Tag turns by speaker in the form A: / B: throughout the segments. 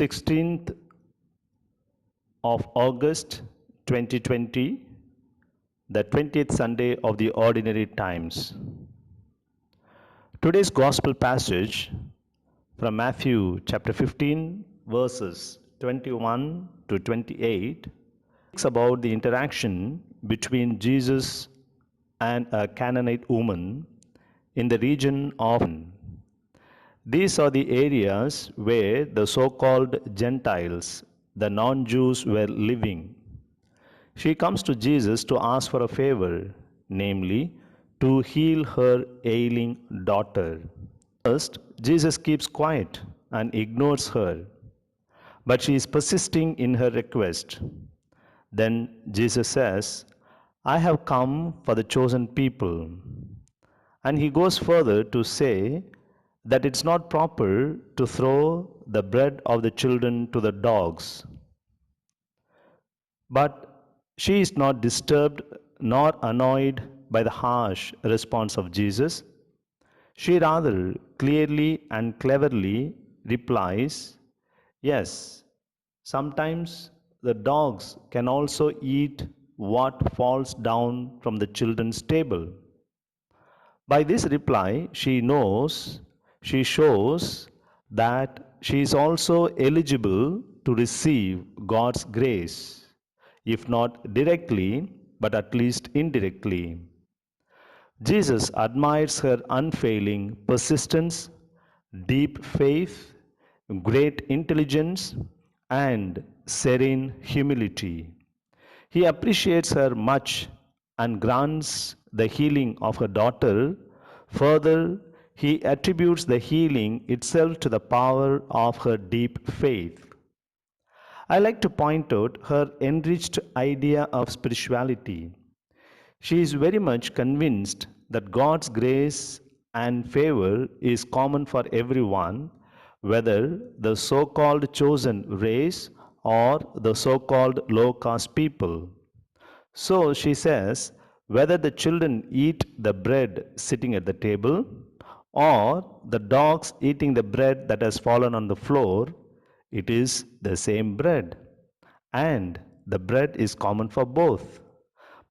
A: 16th of August 2020, the 20th Sunday of the Ordinary Times. Today's Gospel passage from Matthew chapter 15, verses 21 to 28, speaks about the interaction between Jesus and a Canaanite woman in the region of. These are the areas where the so-called Gentiles, the non-Jews, were living. She comes to Jesus to ask for a favor, namely, to heal her ailing daughter. First, Jesus keeps quiet and ignores her, but she is persisting in her request. Then Jesus says, I have come for the chosen people. And he goes further to say that it's not proper to throw the bread of the children to the dogs. But she is not disturbed nor annoyed by the harsh response of Jesus. She rather clearly and cleverly replies, yes, sometimes the dogs can also eat what falls down from the children's table. By this reply, she shows that she is also eligible to receive God's grace, if not directly, but at least indirectly. Jesus admires her unfailing persistence, deep faith, great intelligence, and serene humility. He appreciates her much and grants the healing of her daughter. Further, he attributes the healing itself to the power of her deep faith. I like to point out her enriched idea of spirituality. She is very much convinced that God's grace and favor is common for everyone, whether the so-called chosen race or the so-called low-caste people. So she says, whether the children eat the bread sitting at the table or the dogs eating the bread that has fallen on the floor, it is the same bread, and the bread is common for both.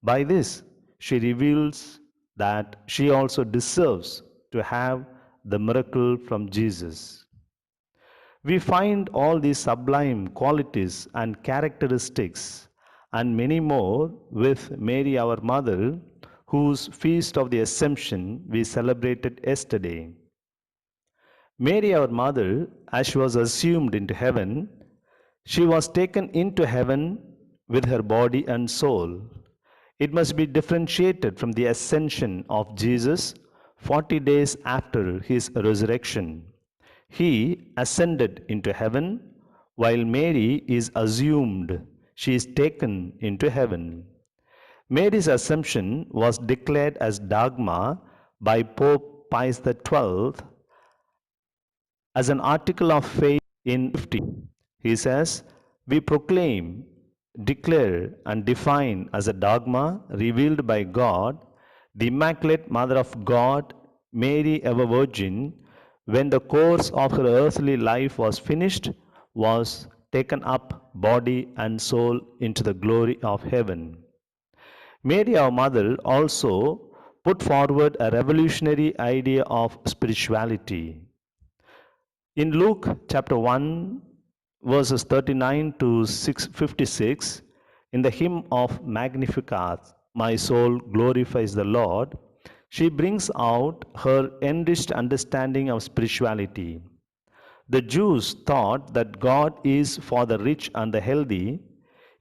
A: By this, she reveals that she also deserves to have the miracle from Jesus. We find all these sublime qualities and characteristics and many more with Mary, our mother, whose feast of the Assumption we celebrated yesterday. Mary, our mother, as she was assumed into heaven, she was taken into heaven with her body and soul. It must be differentiated from the ascension of Jesus 40 days after his resurrection. He ascended into heaven, while Mary is assumed. She is taken into heaven. Mary's assumption was declared as dogma by Pope Pius XII as an article of faith in 50. He says, we proclaim, declare, and define as a dogma revealed by God, the Immaculate Mother of God, Mary, ever Virgin, when the course of her earthly life was finished, was taken up body and soul into the glory of heaven. Mary, our mother, also put forward a revolutionary idea of spirituality. In Luke chapter 1, verses 39 to 56, in the hymn of Magnificat, my soul glorifies the Lord, she brings out her enriched understanding of spirituality. The Jews thought that God is for the rich and the healthy.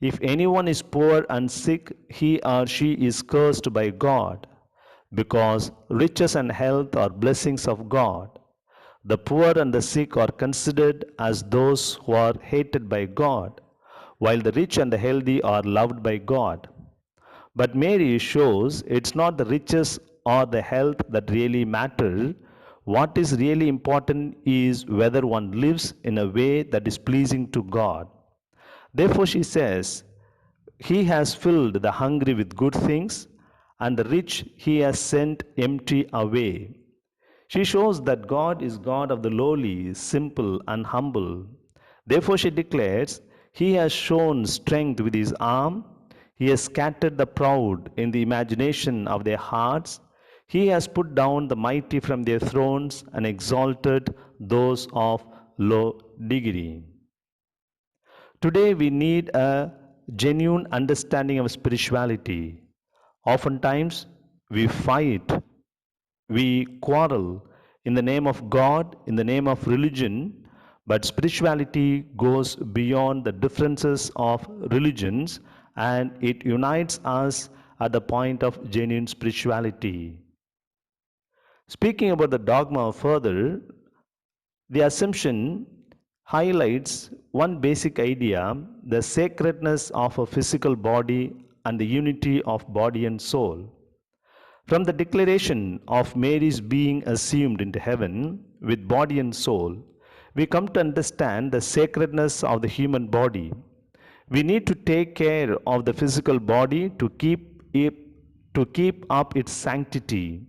A: If anyone is poor and sick, he or she is cursed by God, because riches and health are blessings of God. The poor and the sick are considered as those who are hated by God, while the rich and the healthy are loved by God. But Mary shows it's not the riches or the health that really matter. What is really important is whether one lives in a way that is pleasing to God. Therefore, she says, he has filled the hungry with good things, and the rich he has sent empty away. She shows that God is God of the lowly, simple, and humble. Therefore, she declares, He has shown strength with His arm. He has scattered the proud in the imagination of their hearts. He has put down the mighty from their thrones and exalted those of low degree. Today, we need a genuine understanding of spirituality. Oftentimes, we fight, we quarrel in the name of God, in the name of religion, but spirituality goes beyond the differences of religions and it unites us at the point of genuine spirituality. Speaking about the dogma further, the Assumption highlights one basic idea, the sacredness of a physical body and the unity of body and soul. From the declaration of Mary's being assumed into heaven with body and soul, we come to understand the sacredness of the human body. We need to take care of the physical body to keep up its sanctity,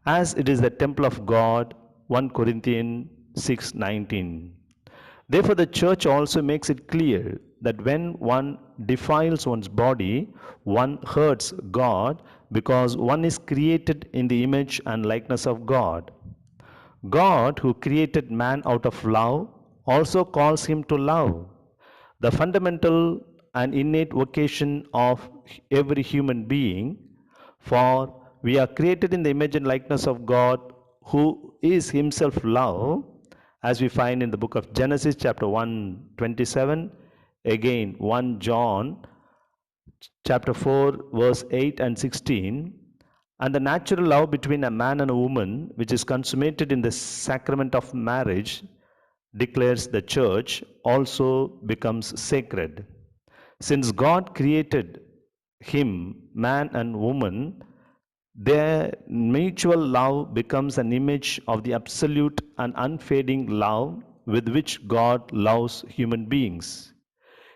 A: as it is the temple of God, 1 Corinthians 6:19. Therefore, the church also makes it clear that when one defiles one's body, one hurts God because one is created in the image and likeness of God. God, who created man out of love, also calls him to love. The fundamental and innate vocation of every human being, for we are created in the image and likeness of God, who is himself love, as we find in the book of Genesis chapter 1:27, again 1 John chapter 4 verse 8 and 16, and the natural love between a man and a woman, which is consummated in the sacrament of marriage, declares the church, also becomes sacred. Since God created him, man and woman, their mutual love becomes an image of the absolute and unfading love with which God loves human beings.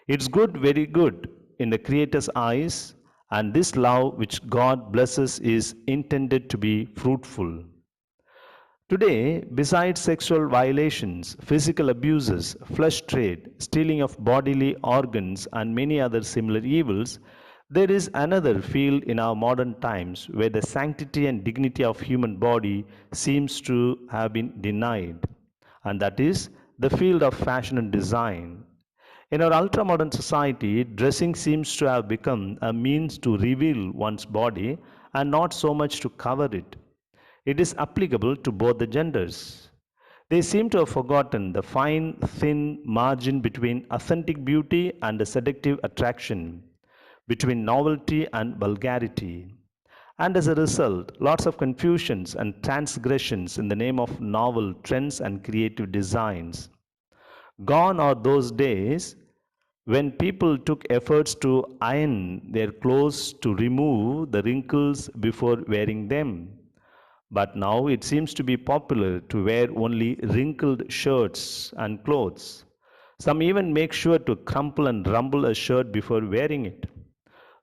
A: It's good, very good in the Creator's eyes, and this love which God blesses is intended to be fruitful. Today, besides sexual violations, physical abuses, flesh trade, stealing of bodily organs, and many other similar evils, there is another field in our modern times where the sanctity and dignity of human body seems to have been denied, and that is the field of fashion and design. In our ultra-modern society, dressing seems to have become a means to reveal one's body and not so much to cover it. It is applicable to both the genders. They seem to have forgotten the fine, thin margin between authentic beauty and a seductive attraction, between novelty and vulgarity. And as a result, lots of confusions and transgressions in the name of novel trends and creative designs. Gone are those days when people took efforts to iron their clothes to remove the wrinkles before wearing them. But now it seems to be popular to wear only wrinkled shirts and clothes. Some even make sure to crumple and rumble a shirt before wearing it.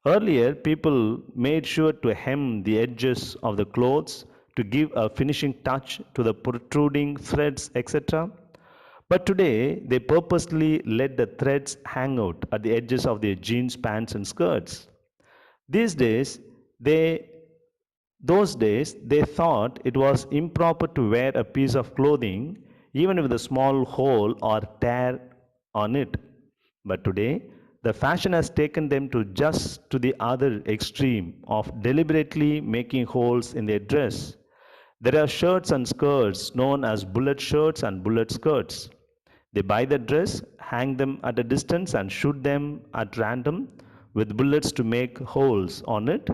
A: Earlier, people made sure to hem the edges of the clothes to give a finishing touch to the protruding threads, etc. But today, they purposely let the threads hang out at the edges of their jeans, pants, and skirts. These days, they those days, they thought it was improper to wear a piece of clothing even with a small hole or tear on it. But today, the fashion has taken them to just to the other extreme of deliberately making holes in their dress. There are shirts and skirts known as bullet shirts and bullet skirts. They buy the dress, hang them at a distance, and shoot them at random with bullets to make holes on it.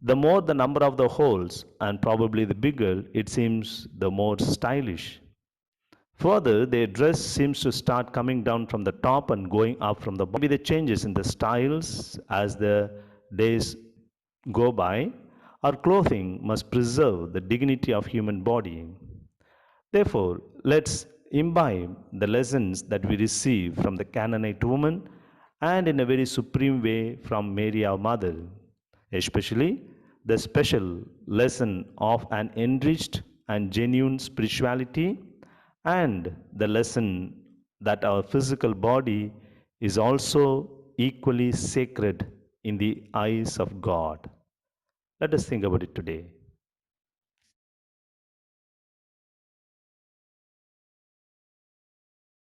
A: The more the number of the holes, and probably the bigger, it seems the more stylish. Further, their dress seems to start coming down from the top and going up from the bottom. Maybe the changes in the styles as the days go by. Our clothing must preserve the dignity of human body. Therefore, let's imbibe the lessons that we receive from the Canaanite woman and in a very supreme way from Mary our mother, especially the special lesson of an enriched and genuine spirituality and the lesson that our physical body is also equally sacred in the eyes of God. Let us think about it today.